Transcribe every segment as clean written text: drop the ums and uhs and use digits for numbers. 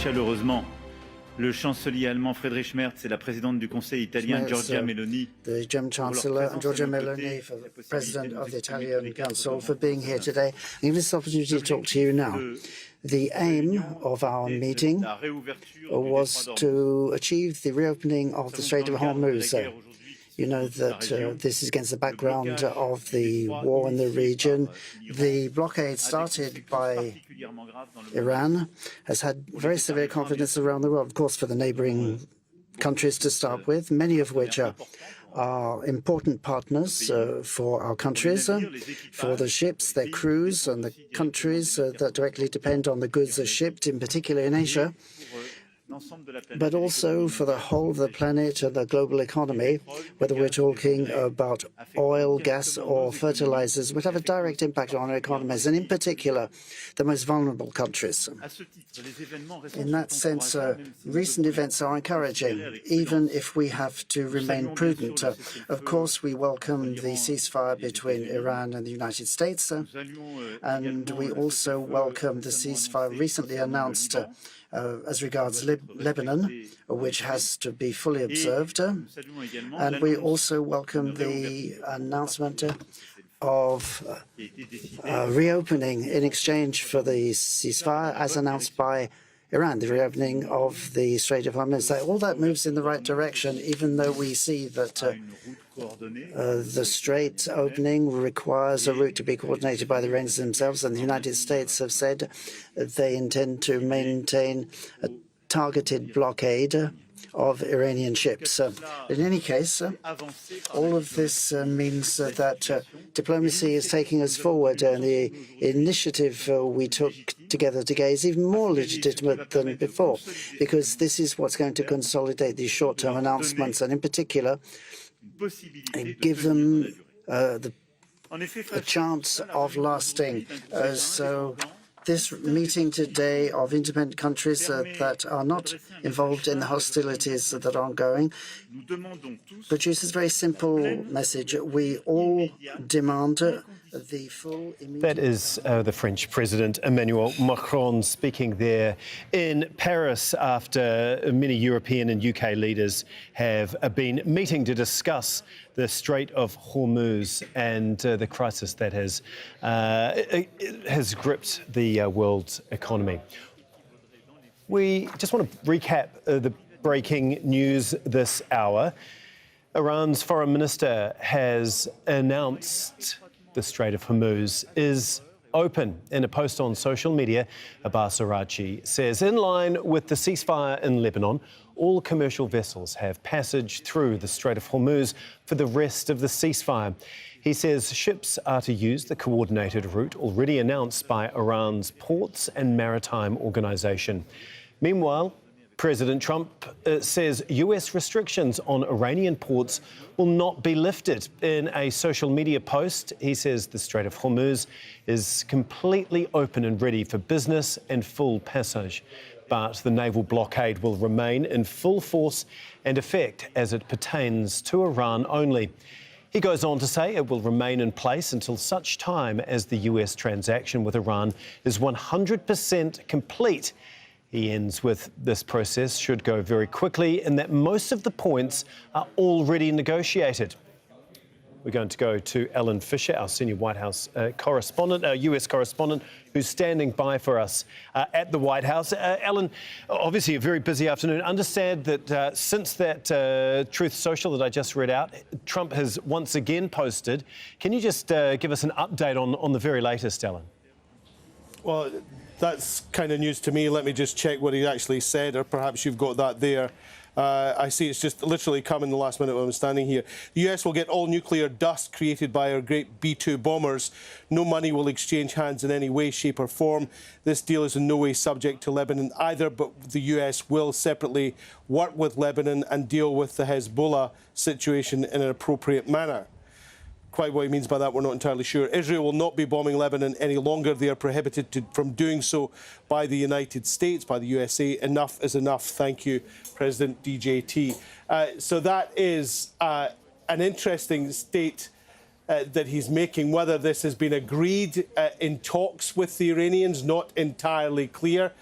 chaleureusement le chancelier allemand Friedrich Merz et la présidente du Conseil italien Giorgia Meloni. The German Chancellor and Giorgia Meloni, for the President of the Italian Council, for being here today and giving this opportunity to talk to you now. The aim of our meeting was to achieve the reopening of the Strait of Hormuz. You know that this is against the background of the war in the region. The blockade started by Iran has had very severe consequences around the world, of course, for the neighboring countries to start with, many of which are important partners for our countries, for the ships, their crews, and the countries that directly depend on the goods that are shipped, in particular in Asia, but also for the whole of the planet and the global economy, whether we're talking about oil, gas, or fertilizers, would have a direct impact on our economies, and in particular, the most vulnerable countries. In that sense, recent events are encouraging, even if we have to remain prudent. Of course, we welcome the ceasefire between Iran and the United States, and we also welcome the ceasefire recently announced as regards Lebanon, which has to be fully observed. And we also welcome the announcement of reopening in exchange for the ceasefire, as announced by Iran, the reopening of the Strait of Hormuz. All that moves in the right direction, even though we see that the strait opening requires a route to be coordinated by the Iranians themselves, and the United States have said that they intend to maintain a targeted blockade of Iranian ships. In any case, all of this means that diplomacy is taking us forward, and the initiative we took together today is even more legitimate than before, because this is what's going to consolidate these short-term announcements, and in particular, give them a chance of lasting. So this meeting today of independent countries that are not involved in the hostilities that are ongoing produces a very simple message. We all demand the full immediate... That is the French President Emmanuel Macron speaking there in Paris after many European and UK leaders have been meeting to discuss the Strait of Hormuz and the crisis that has gripped the world economy. We just want to recap the breaking news this hour. Iran's foreign minister has announced the Strait of Hormuz is open. In a post on social media, Abbas Araghchi says, in line with the ceasefire in Lebanon, all commercial vessels have passage through the Strait of Hormuz for the rest of the ceasefire. He says ships are to use the coordinated route already announced by Iran's Ports and Maritime Organization. Meanwhile, President Trump says US restrictions on Iranian ports will not be lifted. In a social media post, he says the Strait of Hormuz is completely open and ready for business and full passage. But the naval blockade will remain in full force and effect as it pertains to Iran only. He goes on to say it will remain in place until such time as the US transaction with Iran is 100% complete. He ends with this process should go very quickly and that most of the points are already negotiated. We're going to go to Ellen Fisher, our senior White House correspondent, our US correspondent, who's standing by for us at the White House. Ellen, obviously a very busy afternoon. Understand that since that Truth Social that I just read out, Trump has once again posted. Can you just give us an update on the very latest, Ellen? Well, that's kind of news to me. Let me just check what he actually said, or perhaps you've got that there. I see it's just literally come in the last minute when I'm standing here. The US will get all nuclear dust created by our great B-2 bombers. No money will exchange hands in any way, shape or form. This deal is in no way subject to Lebanon either, but the US will separately work with Lebanon and deal with the Hezbollah situation in an appropriate manner. Quite what he means by that, we're not entirely sure. Israel will not be bombing Lebanon any longer. They are prohibited from doing so by the United States, by the USA. Enough is enough. Thank you, President DJT. So that is an interesting state that he's making. Whether this has been agreed in talks with the Iranians, not entirely clear.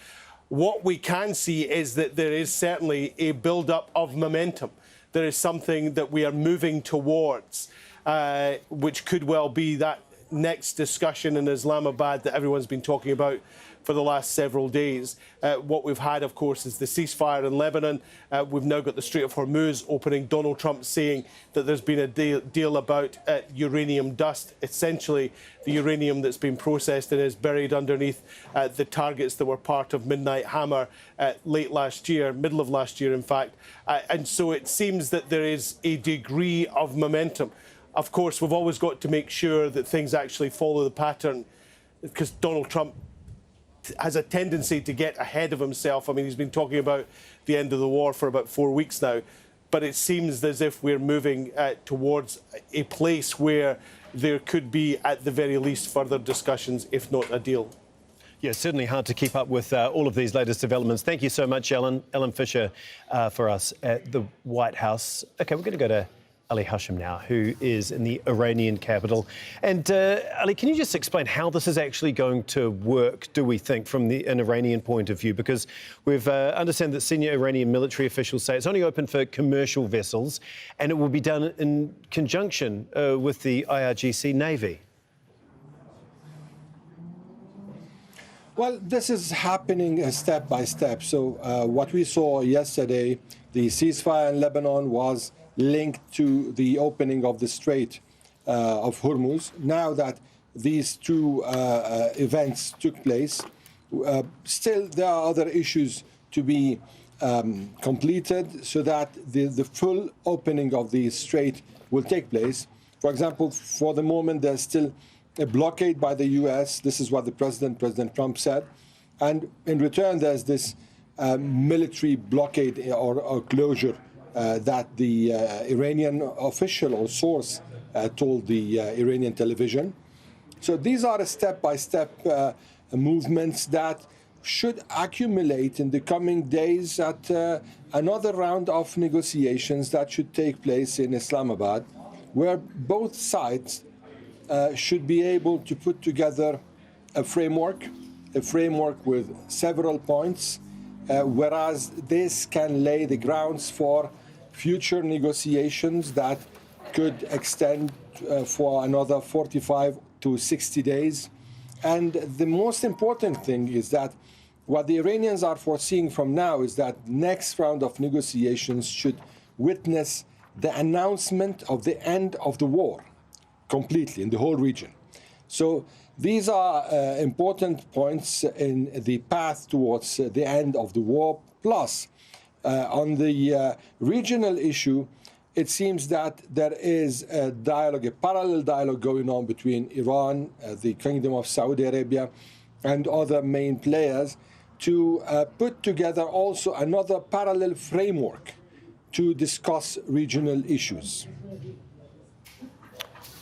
What we can see is that there is certainly a build-up of momentum. There is something that we are moving towards, which could well be that next discussion in Islamabad that everyone's been talking about for the last several days. What we've had, of course, is the ceasefire in Lebanon. We've now got the Strait of Hormuz opening. Donald Trump saying that there's been a deal about uranium dust, essentially the uranium that's been processed and is buried underneath the targets that were part of Midnight Hammer late last year, middle of last year, in fact. And so it seems that there is a degree of momentum. Of course, we've always got to make sure that things actually follow the pattern, because Donald Trump has a tendency to get ahead of himself. I mean, he's been talking about the end of the war for about 4 weeks now, but it seems as if we're moving towards a place where there could be, at the very least, further discussions, if not a deal. Yeah, certainly hard to keep up with all of these latest developments. Thank you so much, Ellen Fisher, for us at the White House. OK, we're going to go to Ali Hashem now, who is in the Iranian capital. And Ali, can you just explain how this is actually going to work, do we think, from an Iranian point of view? Because we've understand that senior Iranian military officials say it's only open for commercial vessels, and it will be done in conjunction with the IRGC Navy. Well, this is happening step by step. So what we saw yesterday, the ceasefire in Lebanon was linked to the opening of the Strait of Hormuz. Now that these two events took place, still there are other issues to be completed so that the full opening of the Strait will take place. For example, for the moment, there's still a blockade by the US. This is what President Trump said. And in return, there's this military blockade or closure that the Iranian official or source told the Iranian television. So these are step-by-step movements that should accumulate in the coming days at another round of negotiations that should take place in Islamabad, where both sides should be able to put together a framework with several points, whereas this can lay the grounds for future negotiations that could extend for another 45 to 60 days. And the most important thing is that what the Iranians are foreseeing from now is that next round of negotiations should witness the announcement of the end of the war completely in the whole region. So these are important points in the path towards the end of the war. Plus, on the regional issue, it seems that there is a dialogue, a parallel dialogue going on between Iran, the Kingdom of Saudi Arabia, and other main players to put together also another parallel framework to discuss regional issues.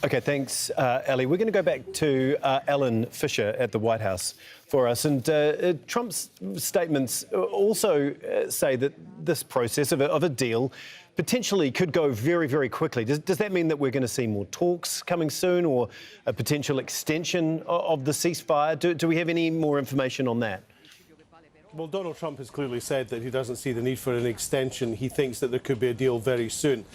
OK, thanks, Ali. We're going to go back to Ellen Fisher at the White House for us. And Trump's statements also say that this process of a deal potentially could go very, very quickly. Does that mean that we're going to see more talks coming soon, or a potential extension of the ceasefire? Do we have any more information on that? Well, Donald Trump has clearly said that he doesn't see the need for an extension. He thinks that there could be a deal very soon.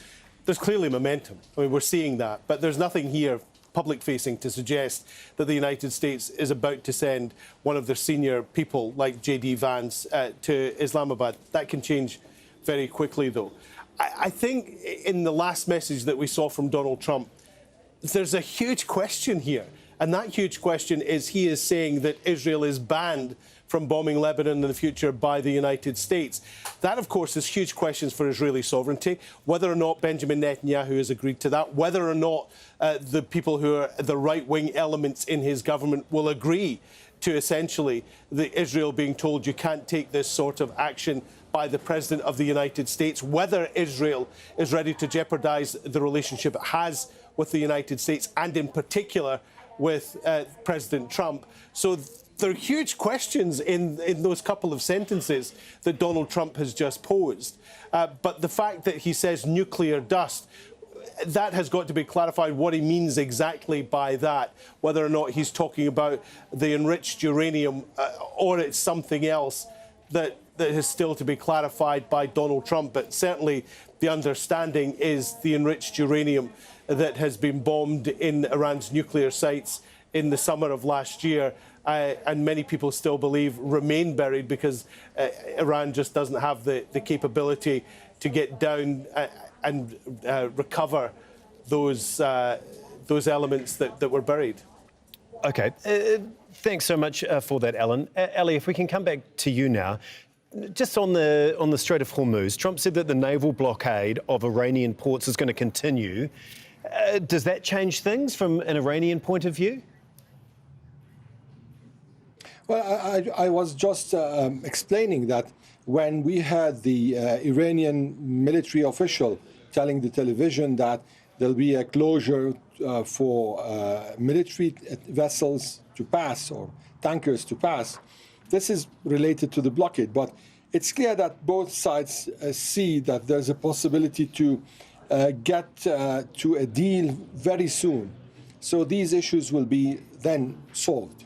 There's clearly momentum. I mean, we're seeing that. But there's nothing here public-facing to suggest that the United States is about to send one of their senior people, like J.D. Vance, to Islamabad. That can change very quickly, though. I think in the last message that we saw from Donald Trump, there's a huge question here. And that huge question is he is saying that Israel is banned from bombing Lebanon in the future by the United States. That, of course, is huge questions for Israeli sovereignty, whether or not Benjamin Netanyahu has agreed to that, whether or not the people who are the right-wing elements in his government will agree to essentially Israel being told you can't take this sort of action by the President of the United States, whether Israel is ready to jeopardize the relationship it has with the United States, and in particular with President Trump. So there are huge questions in those couple of sentences that Donald Trump has just posed. But the fact that he says nuclear dust, that has got to be clarified, what he means exactly by that, whether or not he's talking about the enriched uranium or it's something else. that is still to be clarified by Donald Trump, but certainly the understanding is the enriched uranium that has been bombed in Iran's nuclear sites in the summer of last year, and many people still believe remain buried because Iran just doesn't have the capability to get down and recover those elements that were buried. OK. Thanks so much for that, Alan. Ali, if we can come back to you now. Just on the Strait of Hormuz, Trump said that the naval blockade of Iranian ports is going to continue. Does that change things from an Iranian point of view? Well, I was just explaining that when we had the Iranian military official telling the television that there'll be a closure for military vessels to pass or tankers to pass, this is related to the blockade. But it's clear that both sides see that there's a possibility to get to a deal very soon. So these issues will be then solved.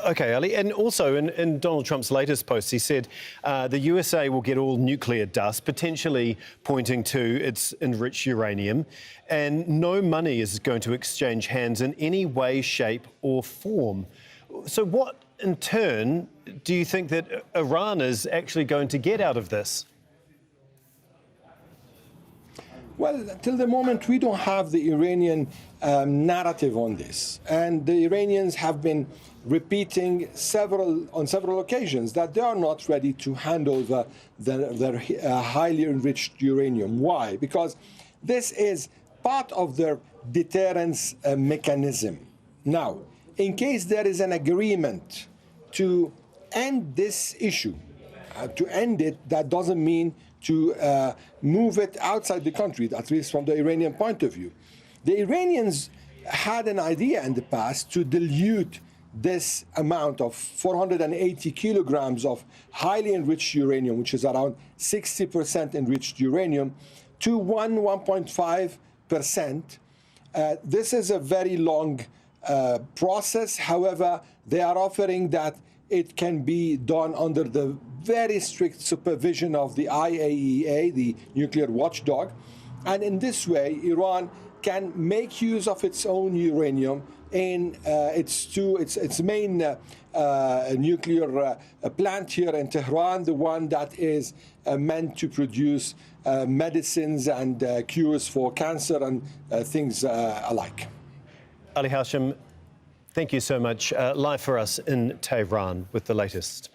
OK, Ali. And also in Donald Trump's latest post, he said the USA will get all nuclear dust, potentially pointing to its enriched uranium, and no money is going to exchange hands in any way, shape or form. So what, in turn, do you think that Iran is actually going to get out of this? Well, till the moment, we don't have the Iranian narrative on this. And the Iranians have been repeating on several occasions that they are not ready to hand over their highly enriched uranium. Why? Because this is part of their deterrence mechanism. Now, in case there is an agreement to end this issue, to end it, that doesn't mean to move it outside the country, at least from the Iranian point of view. The Iranians had an idea in the past to dilute this amount of 480 kilograms of highly enriched uranium, which is around 60% enriched uranium, to 1.5%. This is a very long process. However, they are offering that it can be done under the very strict supervision of the IAEA, the nuclear watchdog. And in this way, Iran can make use of its own uranium in its main nuclear plant here in Tehran, the one that is meant to produce medicines and cures for cancer and things alike. Ali Hashem, thank you so much. Live for us in Tehran with the latest.